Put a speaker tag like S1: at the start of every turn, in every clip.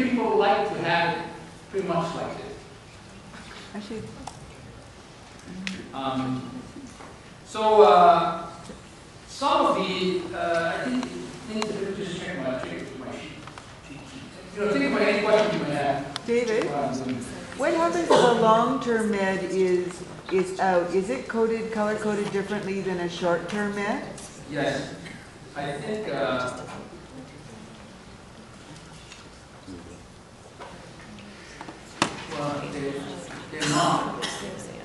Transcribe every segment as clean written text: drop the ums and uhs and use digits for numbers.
S1: different people like to have it pretty much like this.
S2: Actually,
S1: Some of the, I think, things that just check my sheet. Think about any question you may have.
S2: David, what happens if a long-term med is out? Is it coded, color-coded differently than a short-term med?
S1: Yes. I think, well, they're not.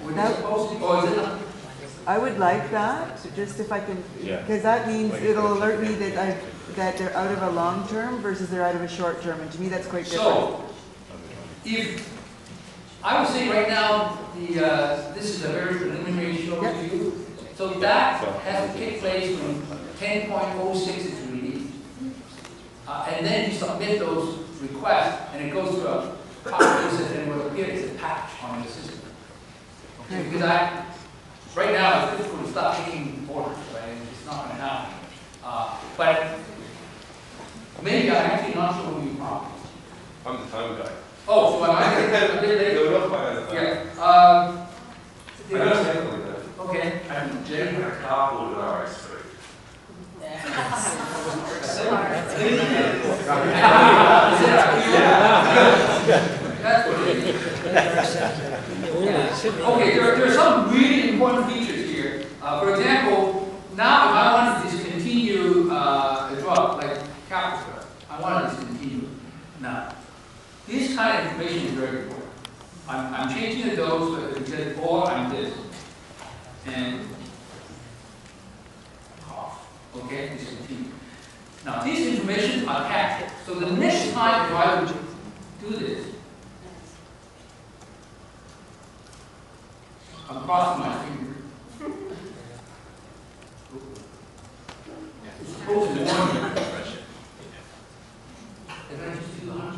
S1: Were they supposed to, or is it not?
S2: I would like that, just if I can, because that means it'll alert me that they're out of a long term versus they're out of a short term, and to me that's quite different.
S1: So, if I would say right now, this is a very preliminary show to you. So that has to take place when 10.06 is released, and then you submit those requests, and it goes through a process, and it will appear as a patch on the system. Okay, because right now, it's difficult to start taking orders, right? It's not going to happen. But maybe I'm actually not sure who you are.
S3: I'm the phone guy.
S1: Oh, so am I?
S3: You're not by the phone.
S1: Yeah.
S3: I don't definitely know.
S1: Okay.
S3: And Jim had a carpool at RS3.
S1: That's what it is. Okay, there are some really important features here. For example, now if I want to discontinue a drug like Caprica, I want to discontinue it. Now, this kind of information is very important. I'm changing the dose, but it says, or I'm this. And cough. Okay, discontinue. Now, these information are captured. So the next time if I would do this, I'm crossing my finger. It's supposed to warn me. Did I just do that?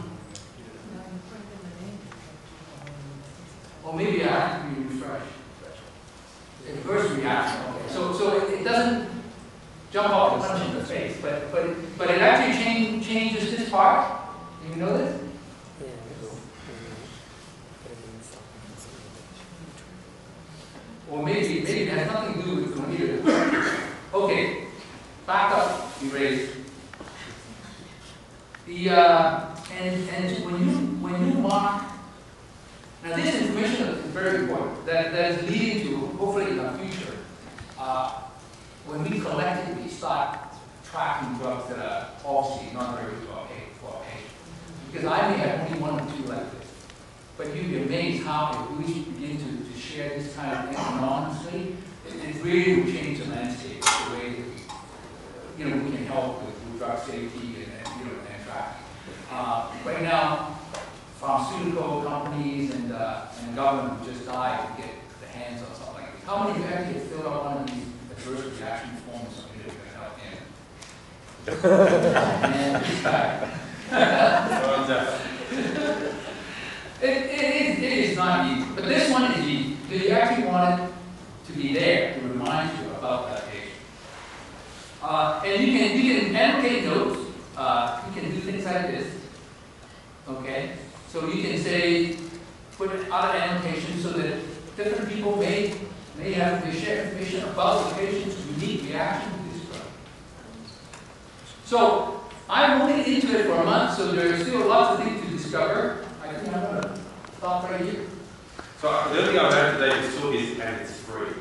S1: Or maybe I have to be refreshed. It first reaction. Okay. So it doesn't jump off and punch in the face, but it actually changes this part. Do you know this? Or maybe it has nothing to do with the computer. Okay, back up, erase. And when you mark, now this information is very important. That is leading to hopefully in the future. When we collectively start tracking drugs that are obviously not very good for a patient, because I may have only one or two like this. But you'd be amazed how if we begin to share this kind of thing anonymously, it really will change the landscape, the way that we can help with drug safety and tracking. Right now, pharmaceutical companies and government just die to get the hands on something like this. How many of you actually filled out one of these adverse reaction forms or something that can help in? And this guy. It is not easy, but this one is easy because you actually want it to be there to remind you about that patient. And you can annotate notes. You can do things like this. Okay, so you can say put other annotations so that different people may have to share information about the patient's unique reaction to this drug. So I'm only into it for a month, so there are still lots of things to discover. I think I'm going to stop right here.
S3: So the only thing I've learned today is talk is, and it's free.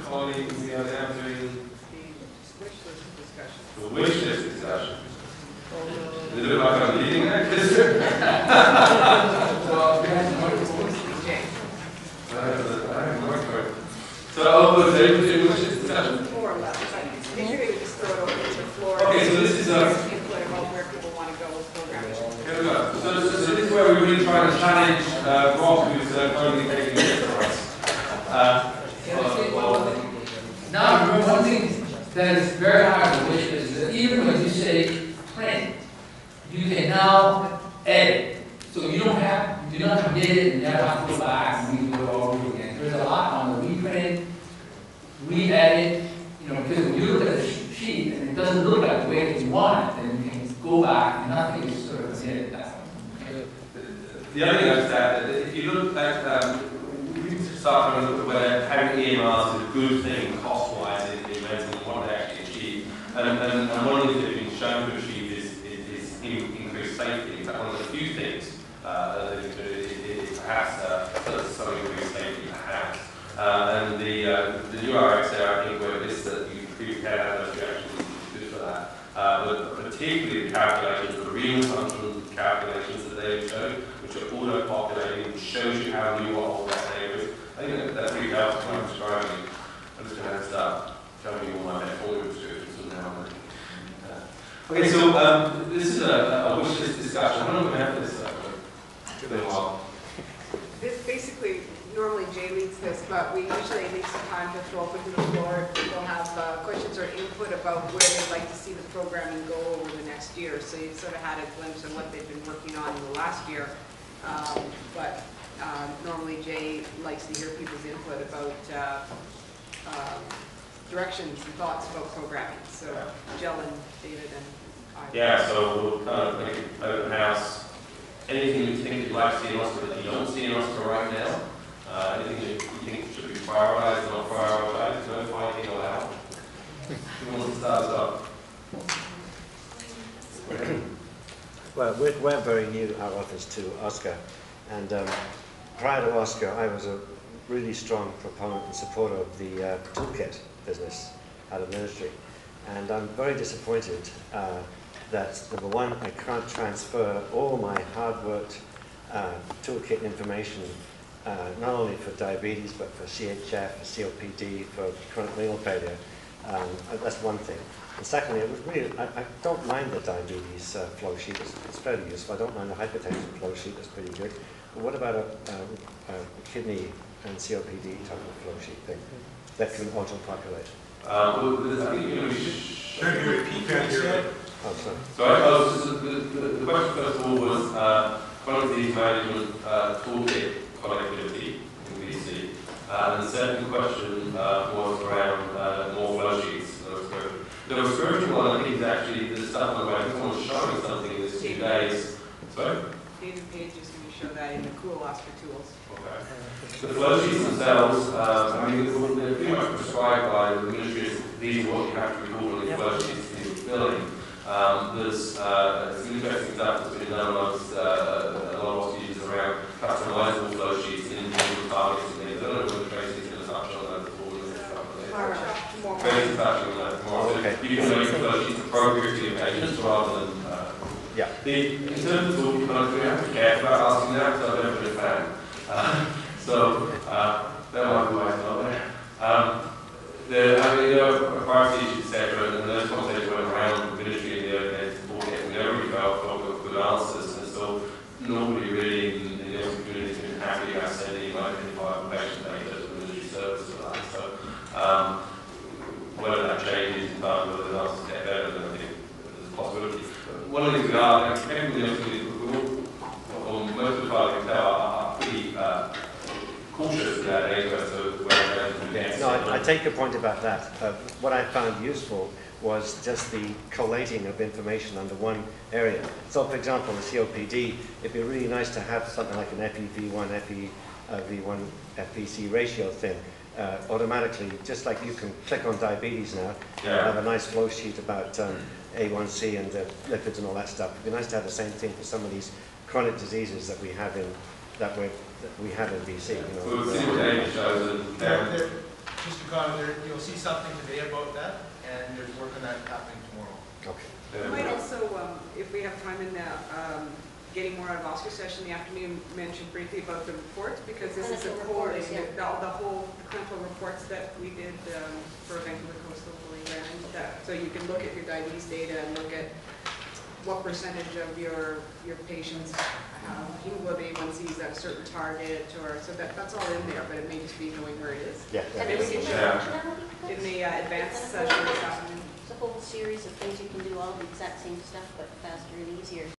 S3: Colleagues the other day doing the wish list discussion. Does it look like I'm leading that? So I'll put the wish list discussion.
S4: Maybe we just throw it over to the floor.
S3: Okay, so this is
S4: about where people want to go with programming.
S3: Here we go. So this is where we're really trying to challenge Rob, who's only taking it for us.
S1: Now, remember one thing that is very hard to wish is that even when you say print, you can now edit. So you do not forget it and you have to go back and redo it all over again. There's a lot on the reprint
S3: start having a look at whether having EMRs is a good thing cost-wise in medicine, what they actually achieve. And one of the things they've been shown to achieve is increased safety. In fact, one of the few things that they can do is perhaps some increased safety, perhaps. And the new RX there, I think, where it is that you can have those reactions is good for that. But particularly the calculations, the real functional calculations that they've shown, which are auto-populating, which shows you how new or old that data is. I think that's really helpful when I'm describing. I'm just going to have to start showing you all my methodology descriptions from now on. Okay, so this is a wish list discussion. How long have we had this? It's been a while.
S4: This basically, normally Jay leads this, but we usually leave some time to throw open to the floor. People have questions or input about where they'd like to see the programming go over the next year. So you sort of had a glimpse of what they've been working on in the last year. But normally Jay likes to hear people's input about directions and thoughts about programming. So Jill and David and I.
S3: Yeah, so we'll kind of make it open house. Anything you think you'd like to see in Oscar that you don't see in Oscar right now? Anything that you think should be prioritized or not prioritized? No fighting allowed. Who wants to start us off?
S5: Well, we're very new, our office, to Oscar. And prior to Oscar, I was a really strong proponent and supporter of the toolkit business out of ministry. And I'm very disappointed that, number one, I can't transfer all my hard-worked toolkit information, not only for diabetes, but for CHF, for COPD, for chronic renal failure. That's one thing. And secondly, it was really, I don't mind the diabetes flow sheet. It's fairly useful. I don't mind the hypertension flow sheet. It's pretty good. But what about a kidney and COPD type of flow sheet thing that can auto-populate?
S3: I think you should...
S6: Can you repeat that?
S5: Oh, sorry.
S3: So the question first of all was quality management toolkit connectivity in VC. And the second question was around more flow sheets. The respiratory one, I think, is actually the stuff on the way. I think someone's showing something in this 2 days. Sorry?
S4: David Page is going to show that in the cool Oscar tools.
S3: Okay. The flow sheets themselves, I mean, they're pretty much prescribed by the ministry. These are what you have to record on the flow sheets that you're filling. There's some interesting stuff that's been done amongst a lot of students around customizable flow sheets and individual targets and things. I don't know whether Tracy's going to touch on that before and stuff. Tracy's touching on that tomorrow.
S5: Okay.
S3: So you can make flow sheets appropriate to your patients rather than...
S5: Yeah.
S3: In terms of talking about it, we have to be careful about asking that because I've never been a fan. That might be why it's not there. I mean, priority issues, etc., and those conversations went around the ministry and the early days of talking, we never really felt good answers, and so nobody really in the open community has been happy about sending identifiable patient data to the ministry service for that. So whether that changes in time, whether the answers get better, then I think there's a possibility. One of the things we are, most of the time I can tell, are pretty cautious about data, so
S5: no, I take your point about that. What I found useful was just the collating of information under one area. So, for example, the COPD, it'd be really nice to have something like an FEV1, FEV1, FVC ratio thing automatically, just like you can click on diabetes now.
S3: Yeah.
S5: Have a nice flow sheet about A1C and lipids and all that stuff. It'd be nice to have the same thing for some of these chronic diseases that we have in BC. You know.
S3: We'll see what data shows.
S6: Just to comment, you'll see something today about that, and there's work on that happening tomorrow.
S5: Okay.
S4: We might also, if we have time in the getting more out of Oscar session in the afternoon, mention briefly about the reports, because this is a core, the whole clinical reports that we did for Vancouver Coastal Holy Land. So you can look at your diabetes data and look at what percentage of your patients hemoglobin A1C is at a certain target, or so that's all in there, but it may just be knowing where it is.
S5: Yeah.
S4: And then we can show in the advanced session this afternoon.
S7: It's a whole series of things you can do, all the exact same stuff, but faster and easier.